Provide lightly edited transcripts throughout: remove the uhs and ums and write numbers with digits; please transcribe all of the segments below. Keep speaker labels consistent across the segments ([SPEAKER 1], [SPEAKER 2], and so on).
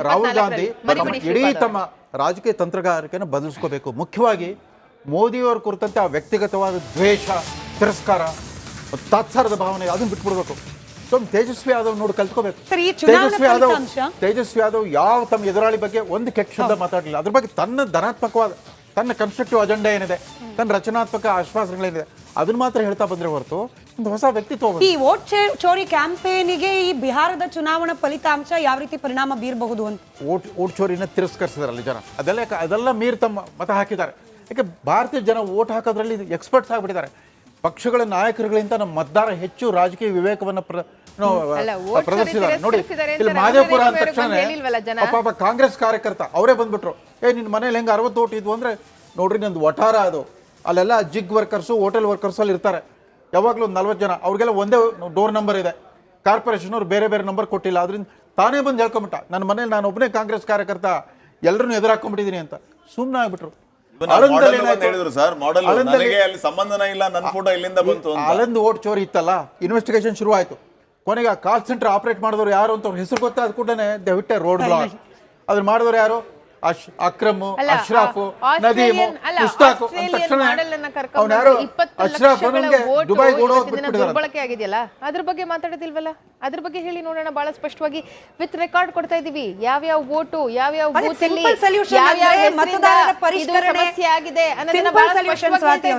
[SPEAKER 1] ರಾಹುಲ್ ಗಾಂಧಿ ಇಡೀ ತಮ್ಮ ರಾಜಕೀಯ ತಂತ್ರಗಾರಿಕೆಯನ್ನು ಬದಲಿಸ್ಕೋಬೇಕು. ಮುಖ್ಯವಾಗಿ ಮೋದಿಯವರ ಕುರಿತಂತೆ ಆ ವ್ಯಕ್ತಿಗತವಾದ ದ್ವೇಷ, ತಿರಸ್ಕಾರ, ತಾತ್ಸಾರದ ಭಾವನೆ ಅದನ್ನು ಬಿಟ್ಬಿಡ್ಬೇಕು. ತೇಜಸ್ವಿ ಯಾದವ್ ನೋಡಿ ಕಲ್ತ್ಕೋಬೇಕು. ತೇಜಸ್ವಿ ಯಾದವ್ ಯಾವ ತಮ್ಮ ಎದುರಾಳಿ ಬಗ್ಗೆ ಒಂದು ಕೆಟ್ಟ ಶಬ್ದ ಮಾತಾಡಲಿಲ್ಲ. ಅದ್ರ ಬಗ್ಗೆ ತನ್ನ ಧನಾತ್ಮಕವಾದ, ತನ್ನ ಕನ್ಸ್ಟ್ರಕ್ಟಿವ್ ಅಜೆಂಡಾ ಏನಿದೆ, ತನ್ನ ರಚನಾತ್ಮಕ ಆಶ್ವಾಸನೆಗಳೇನಿದೆ ಅದನ್ನ ಮಾತ್ರ ಹೇಳ್ತಾ ಬಂದ್ರೆ ಹೊರತು ಒಂದು ಹೊಸ ವ್ಯಕ್ತಿತ್ವ.
[SPEAKER 2] ಈ ವೋಟ್ ಚೋರಿ ಕ್ಯಾಂಪೇನಿಗೆ ಈ ಬಿಹಾರದ ಚುನಾವಣಾ ಫಲಿತಾಂಶ ಯಾವ ರೀತಿ ಪರಿಣಾಮ ಬೀರಬಹುದು ಅಂತ?
[SPEAKER 1] ವೋಟ್ ಚೋರಿನ ತಿರಸ್ಕರಿಸಿದಾರಲ್ಲ ಜನ, ಅದೆಲ್ಲ ಮೀರಿ ತಮ್ಮ ಮತ ಹಾಕಿದ್ದಾರೆ. ಯಾಕೆ ಭಾರತೀಯ ಜನ ವೋಟ್ ಹಾಕೋದ್ರಲ್ಲಿ ಎಕ್ಸ್ಪರ್ಟ್ಸ್ ಆಗಿಬಿಟ್ಟಿದ್ದಾರೆ. ಪಕ್ಷಗಳ ನಾಯಕರುಗಳಿಂದ ನಮ್ಮ ಮತದಾರ ಹೆಚ್ಚು ರಾಜಕೀಯ ವಿವೇಕವನ್ನು ಪ್ರದರ್ಶಿಸಿದ್ದಾರೆ. ನೋಡಿ, ಇಲ್ಲಿ ಮಹದೇವಪುರ ಅಂದ ತಕ್ಷಣ ಪಾಪ ಕಾಂಗ್ರೆಸ್ ಕಾರ್ಯಕರ್ತ ಅವರೇ ಬಂದ್ಬಿಟ್ರು, ನಿನ್ನ ಮನೇಲಿ ಹೆಂಗೆ 60 ಓಟ್ ಇದ್ವು ಅಂದ್ರೆ ನೋಡ್ರಿ ನಂದು ವಠಾರ ಅದು, ಅಲ್ಲೆಲ್ಲ ಜಿಗ್ ವರ್ಕರ್ಸು, ಹೋಟೆಲ್ ವರ್ಕರ್ಸ್ ಅಲ್ಲಿ ಇರ್ತಾರೆ, ಯಾವಾಗಲೂ ಒಂದು 40 ಜನ, ಅವ್ರಿಗೆಲ್ಲ ಒಂದೇ ಡೋರ್ ನಂಬರ್ ಇದೆ. ಕಾರ್ಪೊರೇಷನ್ ಅವ್ರು ಬೇರೆ ಬೇರೆ ನಂಬರ್ ಕೊಟ್ಟಿಲ್ಲ. ಅದರಿಂದ ತಾನೇ ಬಂದು ಹೇಳ್ಕೊಂಬಿಟ್ಟ, ನನ್ನ ಮನೇಲಿ ನಾನು ಒಬ್ಬನೇ ಕಾಂಗ್ರೆಸ್ ಕಾರ್ಯಕರ್ತ, ಎಲ್ಲರನ್ನೂ ಎದುರಾಕೊಂಡ್ಬಿಟ್ಟಿದ್ದೀನಿ ಅಂತ ಸುಮ್ಮನೆ ಆಗ್ಬಿಟ್ರು. ಅಲ್ಲಿಂದ ವೋಟ್ ಚೋರಿ ಇತ್ತಲ್ಲ, ಇನ್ವೆಸ್ಟಿಗೇಷನ್ ಶುರು ಆಯ್ತು. ಕೊನೆಗೆ ಆ ಕಾಲ್ ಸೆಂಟರ್ ಆಪರೇಟ್ ಮಾಡಿದವರು ಯಾರು ಅಂತ ಅವ್ರ ಹೆಸರು ಗೊತ್ತಾದ ಕೂಡಲೇ ದಯವಿಟ್ಟೆ ರೋಡ್ ಬ್ಲಾಕ್. ಅದನ್ನ ಮಾಡಿದವರು ಯಾರು? ಅಕ್ರಮ್, ಅಶ್ರಾಫ್, ನದೀಮ್, ಮುಸ್ತಾಕ್.
[SPEAKER 3] ದುರ್ಬಳಕೆ ಆಗಿದೆಯಲ್ಲ, ಅದ್ರ ಬಗ್ಗೆ ಮಾತಾಡೋದಿಲ್ವಲ್ಲ? ಅದ್ರ ಬಗ್ಗೆ ಹೇಳಿ ನೋಡೋಣ. ಬಹಳ ಸ್ಪಷ್ಟವಾಗಿ ವಿತ್ ರೆಕಾರ್ಡ್ ಕೊಡ್ತಾ ಇದೀವಿ, ಯಾವ್ಯಾವ ವೋಟು, ಯಾವ್ಯಾವ ಬೂತ್ ಅಲ್ಲಿ ಸಮಸ್ಯೆ ಆಗಿದೆ ಅನ್ನೋದನ್ನ ಬಹಳ ಸ್ಪಷ್ಟವಾಗಿ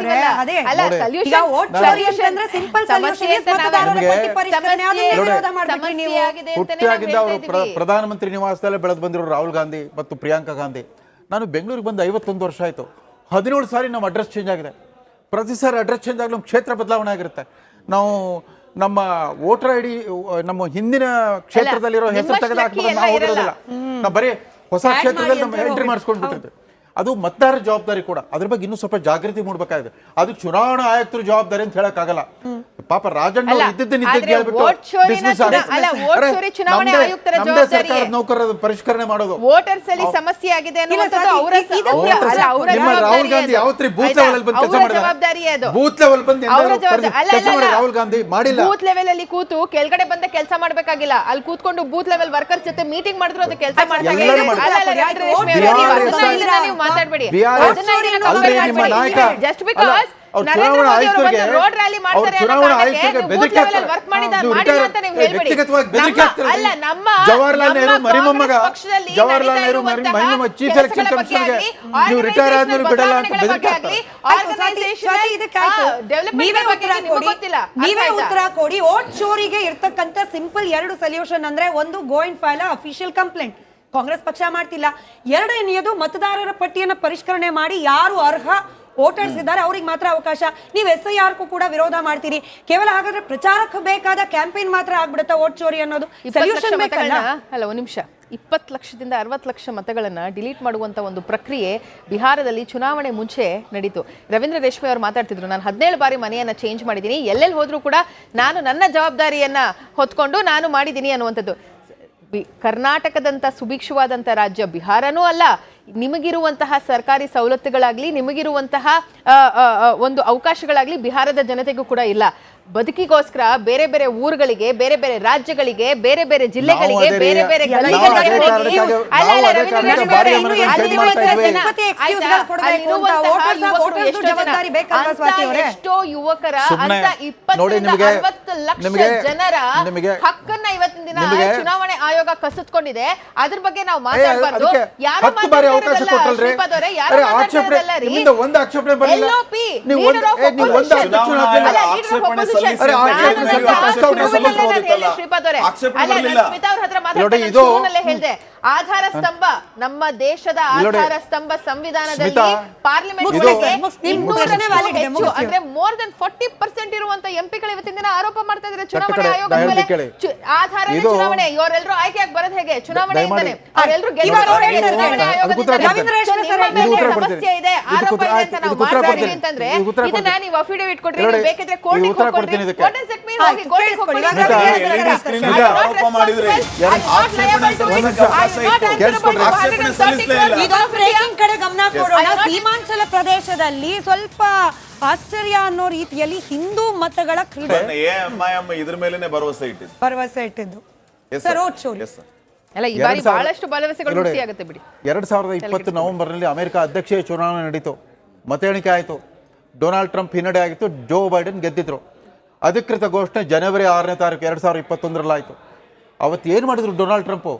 [SPEAKER 1] ಪ್ರಧಾನಮಂತ್ರಿ ನಿವಾಸದಲ್ಲೇ ಬೆಳೆದು ಬಂದಿರೋ ರಾಹುಲ್ ಗಾಂಧಿ ಮತ್ತು ಪ್ರಿಯಾಂಕಾ ಗಾಂಧಿ. ನಾನು ಬೆಂಗಳೂರಿಗೆ ಬಂದು 51 ವರ್ಷ ಆಯಿತು. 17 ಸಾರಿ ನಮ್ಮ ಅಡ್ರೆಸ್ ಚೇಂಜ್ ಆಗಿದೆ. ಪ್ರತಿ ಸಾರಿ ಅಡ್ರೆಸ್ ಚೇಂಜ್ ಆಗಲಿ ನಮ್ಮ ಕ್ಷೇತ್ರ ಬದಲಾವಣೆ ಆಗಿರುತ್ತೆ. ನಾವು ನಮ್ಮ ವೋಟರ್ ಐಡಿ ನಮ್ಮ ಹಿಂದಿನ ಕ್ಷೇತ್ರದಲ್ಲಿರೋ ಹೆಸರು ತೆಗೆದು ಹಾಕ್ಬಿಟ್ಟು ನಾವು ಹೋಗಿರೋದಿಲ್ಲ. ನಾವು ಬರೀ ಹೊಸ ಕ್ಷೇತ್ರದಲ್ಲಿ ನಮ್ಮ ಎಂಟ್ರಿ ಮಾಡಿಸ್ಕೊಂಡು ಬಿಟ್ಟಿರ್ತೀವಿ. ಅದು ಮತದಾರರ ಜವಾಬ್ದಾರಿ ಕೂಡ. ಅದ್ರ ಬಗ್ಗೆ ಇನ್ನೂ ಸ್ವಲ್ಪ ಜಾಗೃತಿ ಮೂಡಬೇಕಾಗಿದೆ. ಅದು ಚುನಾವಣಾ ಆಯುಕ್ತರ ಜವಾಬ್ದಾರಿ ಅಂತ ಹೇಳಕ್ಕಾಗಲ್ಲ. ಪಾಪ ರಾಜಣ್ಣ ಸರ್ಕಾರದ ನೌಕರರ ಪರಿಷ್ಕರಣೆ ಮಾಡೋದು,
[SPEAKER 3] ವೋಟರ್ಸ್ ಅಲ್ಲಿ ಸಮಸ್ಯೆ ಆಗಿದೆ
[SPEAKER 1] ರಾಹುಲ್ ಗಾಂಧಿ ಯಾವತ್ರಿ ಬೂತ್ ಲೆವೆಲ್ ಬಂದು ಕೆಲಸ ಮಾಡಿದ್ದಾರೆ? ಬೂತ್ ಲೆವೆಲ್ ಬಂದು ರಾಹುಲ್ ಗಾಂಧಿ ಮಾಡಿಲ್ಲ.
[SPEAKER 3] ಬೂತ್ ಲೆವೆಲ್ ಅಲ್ಲಿ ಕೂತು ಕೆಳಗಡೆ ಬಂದ ಕೆಲಸ ಮಾಡ್ಬೇಕಾಗಿಲ್ಲ, ಅಲ್ಲಿ ಕೂತ್ಕೊಂಡು ಬೂತ್ ಲೆವೆಲ್ ವರ್ಕರ್ಸ್ ಜೊತೆ ಮೀಟಿಂಗ್ ಮಾಡಿದ್ರು ಅದು ಕೆಲಸ ಮಾತಾಡ್ಬೇಡಿ. ಜಸ್ಟ್ ಬಿಕಾಸ್
[SPEAKER 1] ಚುನಾವಣಾ ಆಯುಕ್ತರಿಗೆ ಬೆದರಿಕೆ ಜವಾಹರ್ಲಾಲ್ ನೆಹರು ಮರಿಮೊಮ್ಮಗ ಜವಾಹರ್ಲಾಲ್ ನೆಹರು ಮರಿಮೊಮ್ಮಗ ಚೀಫ್ ಎಲೆಕ್ಷನ್ ಕಮಿಷನರ್ಗೆ ನೀವು ರಿಟೈರ್ ಆದ್ಮೇಲೆ ಬಿಡಲ್ಲ ಅಂತ ಬೆದರಿಕೆ
[SPEAKER 2] ನೀವೇ ಉತ್ತರ ಕೊಡಿ. ವೋಟ್ ಚೋರಿಗೆ ಇರ್ತಕ್ಕಂಥ ಸಿಂಪಲ್ 2 ಸೊಲ್ಯೂಷನ್ ಅಂದ್ರೆ, ಒಂದು go and file official complaint, Congress ಪಕ್ಷ ಮಾಡ್ತಿಲ್ಲ. ಎರಡನೆಯದು ಮತದಾರರ ಪಟ್ಟಿಯನ್ನ ಪರಿಷ್ಕರಣೆ ಮಾಡಿ ಯಾರು ಅರ್ಹ ವೋಟರ್ಸ್ ಇದ್ದಾರೆ ಅವ್ರಿಗೆ ಮಾತ್ರ ಅವಕಾಶ. ನೀವು SIR ಕೂಡ ವಿರೋಧ ಮಾಡ್ತೀರಿ. ಕೇವಲ ಹಾಗಾದ್ರೆ ಪ್ರಚಾರಕ್ಕೆ ಬೇಕಾದ ಕ್ಯಾಂಪೇನ್ ಮಾತ್ರ ಆಗ್ಬಿಡುತ್ತಾ ವೋಟ್ ಚೋರಿ ಅನ್ನೋದು? ಸೊಲ್ಯೂಷನ್ ಬೇಕಲ್ಲ.
[SPEAKER 3] ಅಲ್ಲ, ಒಂದು ನಿಮಿಷ. 20 ಲಕ್ಷದಿಂದ 60 ಲಕ್ಷ ಮತಗಳನ್ನ ಡಿಲೀಟ್ ಮಾಡುವಂತ ಒಂದು ಪ್ರಕ್ರಿಯೆ ಬಿಹಾರದಲ್ಲಿ ಚುನಾವಣೆ ಮುಂಚೆ ನಡೀತು. ರವೀಂದ್ರ ರೇಷ್ಮೆ ಅವರು ಮಾತಾಡ್ತಿದ್ರು, ನಾನು 17 ಬಾರಿ ಮನೆಯನ್ನ ಚೇಂಜ್ ಮಾಡಿದ್ದೀನಿ, ಎಲ್ಲೆಲ್ಲಿ ಹೋದ್ರೂ ಕೂಡ ನಾನು ನನ್ನ ಜವಾಬ್ದಾರಿಯನ್ನ ಹೊತ್ಕೊಂಡು ನಾನು ಮಾಡಿದ್ದೀನಿ ಅನ್ನುವಂಥದ್ದು. ಕರ್ನಾಟಕದಂತ ಸುಭಿಕ್ಷವಾದಂತ ರಾಜ್ಯ ಬಿಹಾರನೂ ಅಲ್ಲ. ನಿಮಗಿರುವಂತಹ ಸರ್ಕಾರಿ ಸವಲತ್ತುಗಳಾಗ್ಲಿ, ನಿಮಗಿರುವಂತಹ ಒಂದು ಅವಕಾಶಗಳಾಗ್ಲಿ ಬಿಹಾರದ ಜನತೆಗೂ ಕೂಡ ಇಲ್ಲ. ಬದುಕಿಗೋಸ್ಕರ ಬೇರೆ ಬೇರೆ ಊರುಗಳಿಗೆ, ಬೇರೆ ಬೇರೆ ರಾಜ್ಯಗಳಿಗೆ, ಬೇರೆ ಬೇರೆ ಜಿಲ್ಲೆಗಳಿಗೆ, ಬೇರೆ ಬೇರೆ ಎಷ್ಟೋ ಯುವಕರ ಅಂತ 20-60 ಲಕ್ಷ ಜನರ ಹಕ್ಕನ್ನ ಇವತ್ತಿನ ದಿನ ಚುನಾವಣೆ ಆಯೋಗ ಕಸಿದುಕೊಂಡಿದೆ. ಅದ್ರ ಬಗ್ಗೆ ನಾವು ಮಾತಾಡಬಾರ್ದು. ಯಾರು ಆಧಾರ ಸ್ತಂಭ, ನಮ್ಮ ದೇಶದ ಆಧಾರ ಸ್ತಂಭ ಸಂವಿಧಾನದಲ್ಲಿ ಪಾರ್ಲಿಮೆಂಟ್ ಅಂದ್ರೆ ಮೋರ್ ದನ್ 40% ಇರುವಂತ ಎಂಪಿಗಳು ಇವತ್ತಿನ ದಿನ ಆರೋಪ ಮಾಡ್ತಾ ಇದ್ದಾರೆ ಚುನಾವಣಾ ಆಯೋಗದ ಮೇಲೆ. ಆಧಾರ ಚುನಾವಣೆ, ಇವರೆಲ್ಲರೂ ಆಯ್ಕೆಯಾಗಿ ಬರೋದು ಹೇಗೆ? ಚುನಾವಣೆಯಿಂದಲೇ ಅವರೆಲ್ಲರೂ ಸಮಸ್ಯೆ ಇದೆ, ಆರೋಪ ಇದೆ ಅಂತ ನಾವು ಮಾತಾಡ್ತೀವಿ ಅಂತಂದ್ರೆ ಇದನ್ನ ನೀವು ಅಫಿಡವಿಟ್ ಕೊಡ್ರಿ, ಬೇಕಿದ್ರೆ ಕೋರ್ಟಿಗೆ ಹೋಗ್ಕೊಡ್ರಿ. What does it mean? ಹೋಗಿ ಕೋರ್ಟಿಗೆ ಹೋಗ್ಕೊಡ್ರಿ.
[SPEAKER 2] ಸೀಮಾಂಚಲ ಪ್ರದೇಶದಲ್ಲಿ ಸ್ವಲ್ಪ ಆಶ್ಚರ್ಯ ಅನ್ನೋ ರೀತಿಯಲ್ಲಿ ಹಿಂದೂ ಮತಗಳ ಕ್ರೀಡೆ
[SPEAKER 4] ಇದ್ರ ಮೇಲೆ ಭರವಸೆ ಇಟ್ಟಿದ್ದು
[SPEAKER 2] ಸರ್. ವೋಟ್ ಚೋರಿ
[SPEAKER 3] ಅಲ್ಲ, ಈ ಬಾರಿ ಬಹಳಷ್ಟು ಭರವಸೆಗಳು ಹುಸಿಯಾಗುತ್ತೆ ಬಿಡಿ.
[SPEAKER 1] 2020 ನವೆಂಬರ್ನಲ್ಲಿ ಅಮೆರಿಕ ಅಧ್ಯಕ್ಷೀಯ ಚುನಾವಣೆ ನಡೀತು, ಮತ ಎಣಿಕೆ ಆಯಿತು, ಡೊನಾಲ್ಡ್ ಟ್ರಂಪ್ ಹಿನ್ನಡೆ ಆಗಿತ್ತು, ಜೋ ಬೈಡೆನ್ ಗೆದ್ದಿದ್ರು. ಅಧಿಕೃತ ಘೋಷಣೆ ಜನವರಿ 6ನೇ ತಾರೀಕು 2021 ಆಯಿತು. ಅವತ್ತು ಏನು ಮಾಡಿದ್ರು ಡೊನಾಲ್ಡ್ ಟ್ರಂಪು?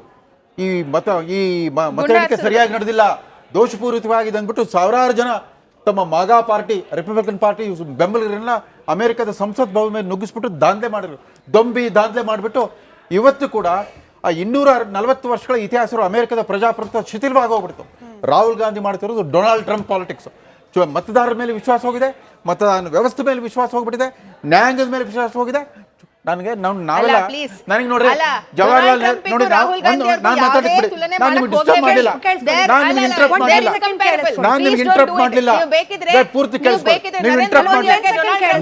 [SPEAKER 1] ಈ ಮತ ಎಣಿಕೆ ಸರಿಯಾಗಿ ನಡೆದಿಲ್ಲ, ದೋಷಪೂರಿತವಾಗಿದೆ ಅಂದ್ಬಿಟ್ಟು ಸಾವಿರಾರು ಜನ ತಮ್ಮ ಮಗಾ ಪಾರ್ಟಿ ರಿಪಬ್ಲಿಕನ್ ಪಾರ್ಟಿ ಬೆಂಬಲಿಗರನ್ನ ಅಮೆರಿಕದ ಸಂಸತ್ ಭವನ ಮೇಲೆ ನುಗ್ಗಿಸ್ಬಿಟ್ಟು ದಾಂಧಲೆ ಮಾಡಿದ್ರು, ದಾಂಧಲೆ ಮಾಡಿಬಿಟ್ಟು ಇವತ್ತು ಕೂಡ ಆ 240 ವರ್ಷಗಳ ಇತಿಹಾಸ ಅಮೆರಿಕದ ಪ್ರಜಾಪ್ರಭುತ್ವ ಶಿಥಿಲವಾಗಿ ಹೋಗ್ಬಿಡ್ತು. ರಾಹುಲ್ ಗಾಂಧಿ ಮಾಡ್ತಿರೋದು ಡೊನಾಲ್ಡ್ ಟ್ರಂಪ್ ಪಾಲಿಟಿಕ್ಸ್. ಮತದಾರರ ಮೇಲೆ ವಿಶ್ವಾಸ ಹೋಗಿದೆ, ಮತದಾನ ವ್ಯವಸ್ಥೆ ಮೇಲೆ ವಿಶ್ವಾಸ ಹೋಗ್ಬಿಟ್ಟಿದೆ, ನ್ಯಾಯಾಂಗದ ಮೇಲೆ ವಿಶ್ವಾಸ ಹೋಗಿದೆ. ನನಗೆ ನಾವೆಲ್ಲ ನನಗೆ ನೋಡ್ರಿ ಜವಾಹರ್ಲಾಲ್ ನೋಡಿ ನಾನು ಮಾತಾಡ್ಬಿಡಿ, ನಾನು ನಿಮ್ಗೆ ಡಿಸ್ಟರ್ಬ್ ಮಾಡಲಿಲ್ಲ, ನಾನು ನಿಮ್ಗೆ ಇಂಟರಪ್ಟ್ ಮಾಡಲಿಲ್ಲ, ನಾನು ನಿಮ್ಗೆ ಇಂಟರಪ್ಟ್ ಮಾಡಲಿಲ್ಲ, ಪೂರ್ತಿ ಕೇಳಿಸ್ಕೊಳ್ಳಿ. ನೀವು ಇಂಟರಪ್ಟ್ ಮಾಡಲಿಲ್ಲ,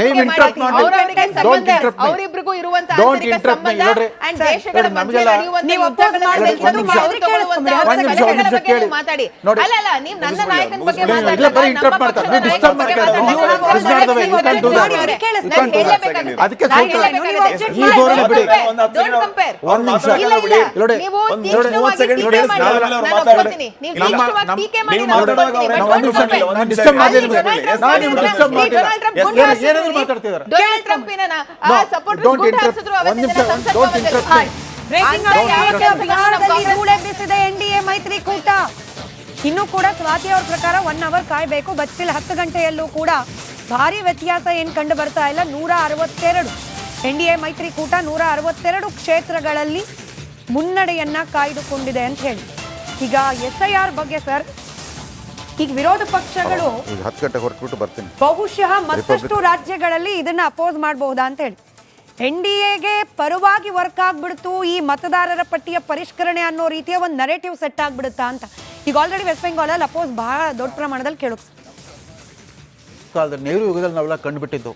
[SPEAKER 1] ನೀವು ಇಂಟರಪ್ಟ್ ಮಾಡಲಿಲ್ಲ, ಡೋಂಟ್ ಇಂಟರಪ್ಟ್ ಮೀ,
[SPEAKER 3] ಅವರಿಬ್ರಿಗೂ ಇರುವಂತ
[SPEAKER 1] ಡೋಂಟ್ ಇಂಟರಪ್ಟ್ ಮೀ. ನೋಡ್ರಿ
[SPEAKER 3] ದೇಶಗಳ ಮಧ್ಯೆ ನಡೆಯುವಂತ ಯುದ್ಧಗಳ ಬಗ್ಗೆ ಮಾತಾಡಿ. ಅಲ್ಲ ಅಲ್ಲ, ನೀವು ನನ್ನ ನಾಯಕನ ಬಗ್ಗೆ
[SPEAKER 1] ಇಲ್ಲ, ಬರೀ ಇಂಟರಪ್ಟ್ ಮಾಡ್ತಾರೆ, ನೀವು ಡಿಸ್ಟರ್ಬ್ ಮಾಡ್ತಾರೆ. ಅದಕ್ಕೆ ಈ ಧೋರಣೆ ಬಿಡಿ. ಒಂದು ನಿಮಿಷ ನೋಡಿ, ಡಿಸ್ಟರ್ಬ್ ಮಾಡಿಲ್ಲ, ನಾನು ನಿಮ್ಗೆ ಡಿಸ್ಟರ್ಬ್ ಮಾಡಿಲ್ಲ, ಏನಾದ್ರು ಮಾತಾಡ್ತಿದ್ದಾರೆ. ಡೋಂಟ್ ಇಂಟರಪ್ಟ್, ಒಂದು ನಿಮಿಷ, ಡೋಂಟ್ ಇಂಟರಪ್ಟ್.
[SPEAKER 2] ಬಿಸಿದೆ ಎನ್ಡಿಎ ಮೈತ್ರಿಕೂಟ. ಇನ್ನು ಕೂಡ ಸ್ವಾತಿ ಅವ್ರ ಪ್ರಕಾರ 1 ಅವರ್ ಕಾಯ್ಬೇಕು. ಬಟ್ ಸ್ಟಿಲ್ 10 ಗಂಟೆಯಲ್ಲೂ ಕೂಡ ಭಾರಿ ವ್ಯತ್ಯಾಸ ಏನ್ ಕಂಡು ಬರ್ತಾ ಇಲ್ಲ. 162 ಎನ್ಡಿಎ ಮೈತ್ರಿಕೂಟ 162 ಕ್ಷೇತ್ರಗಳಲ್ಲಿ ಮುನ್ನಡೆಯನ್ನ ಕಾಯ್ದುಕೊಂಡಿದೆ ಅಂತ ಹೇಳಿ. ಈಗ SIR ಬಗ್ಗೆ ಸರ್, ಈಗ ವಿರೋಧ ಪಕ್ಷಗಳು
[SPEAKER 1] 10 ಗಂಟೆ ಹೊರಟ್ಬಿಟ್ಟು ಬರ್ತೀನಿ,
[SPEAKER 2] ಬಹುಶಃ ಮತ್ತಷ್ಟು ರಾಜ್ಯಗಳಲ್ಲಿ ಇದನ್ನ ಅಪೋಸ್ ಮಾಡಬಹುದಾ ಅಂತ ಹೇಳಿ. NDAಗೆ ಪರವಾಗಿ ವರ್ಕ್ ಆಗ್ಬಿಡ್ತು ಈ ಮತದಾರರ ಪಟ್ಟಿಯ ಪರಿಷ್ಕರಣೆ ಅನ್ನೋ ರೀತಿಯ ಒಂದು ನರೇಟಿವ್ ಸೆಟ್ ಆಗ್ಬಿಡುತ್ತಾ ಅಂತ. ಈಗ ಆಲ್ರೆಡಿ ವೆಸ್ಟ್ ಬೆಂಗಾಲಲ್ಲಿ ಅಪೋಸ್ ಬಹಳ ದೊಡ್ಡ ಪ್ರಮಾಣದಲ್ಲಿ ಕೇಳುತ್ತೆ.
[SPEAKER 1] ಕಾಲದಲ್ಲಿ ನೆಹರು ಯುಗದಲ್ಲಿ ನಾವೆಲ್ಲ ಕಂಡುಬಿಟ್ಟಿದ್ದು.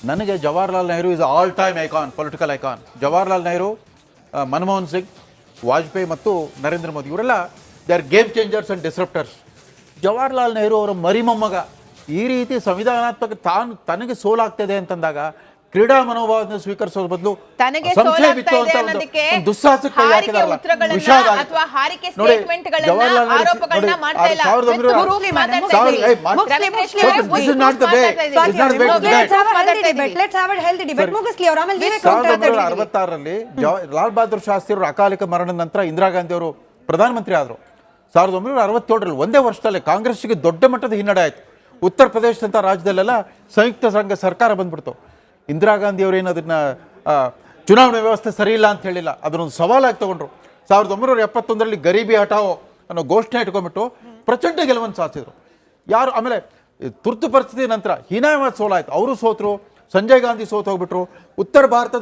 [SPEAKER 1] ನನಗೆ Jawaharlal Nehru is all time icon, political icon. Jawaharlal Nehru, Manmohan Singh, Vajpayee ಮತ್ತು ನರೇಂದ್ರ ಮೋದಿ ಇವರೆಲ್ಲ they are game changers and disruptors. Jawaharlal Nehru ಅವರ ಮರಿಮೊಮ್ಮಗ ಈ ರೀತಿ ಸಂವಿಧಾನಾತ್ಮಕ ತನಗೆ ಸೋಲಾಗ್ತದೆ ಅಂತಂದಾಗ ಕ್ರೀಡಾ ಮನೋಭಾವವನ್ನು ಸ್ವೀಕರಿಸೋದ್ರ ಬದಲು ಸಂಶಯ ಬಿತ್ತು ಅಂತ ಒಂದು ದುಸ್ಸಾಹಸಕ್ಕೆ ಹಾಕಿದಾರಲ್ಲ, ವಿಷಾದ. ನೋಡಿ ಜವಾಹರ್ಲಾಲ್ ರಲ್ಲಿ ಲಾಲ್ ಬಹದ್ದೂರ್ ಶಾಸ್ತ್ರಿ ಅವರು ಅಕಾಲಿಕ ಮರಣದ ನಂತರ ಇಂದಿರಾ ಗಾಂಧಿ ಅವರು ಪ್ರಧಾನಮಂತ್ರಿ ಆದರು. 1967ರಲ್ಲಿ ಒಂದೇ ವರ್ಷದಲ್ಲೇ ಕಾಂಗ್ರೆಸ್ಗೆ ದೊಡ್ಡ ಮಟ್ಟದ ಹಿನ್ನಡೆ ಆಯಿತು. ಉತ್ತರ ಪ್ರದೇಶದಂಥ ರಾಜ್ಯದಲ್ಲೆಲ್ಲ ಸಂಯುಕ್ತ ಸಂಘ ಸರ್ಕಾರ ಬಂದ್ಬಿಡ್ತು. ಇಂದಿರಾ ಗಾಂಧಿ ಅವರೇನು ಅದನ್ನ ಚುನಾವಣೆ ವ್ಯವಸ್ಥೆ ಸರಿ ಇಲ್ಲ ಅಂತ ಹೇಳಿಲ್ಲ, ಅದನ್ನೊಂದು ಸವಾಲಾಗಿ ತಗೊಂಡ್ರು. 1971ರಲ್ಲಿ ಗರೀಬಿ ಹಟಾವೋ ಅನ್ನೋ ಘೋಷಣೆ ಇಟ್ಕೊಂಡ್ಬಿಟ್ಟು ಪ್ರಚಂಡ ಗೆಲುವನ್ನು ಸಾಧಿಸಿದ್ರು. ಯಾರು ಆಮೇಲೆ ತುರ್ತು ಪರಿಸ್ಥಿತಿ ನಂತರ ಹೀನಾಯವಾದ ಸೋಲಾಯಿತು, ಅವರು ಸೋತರು, ಸಂಜಯ್ ಗಾಂಧಿ ಸೋತು ಹೋಗ್ಬಿಟ್ರು. ಉತ್ತರ ಭಾರತದ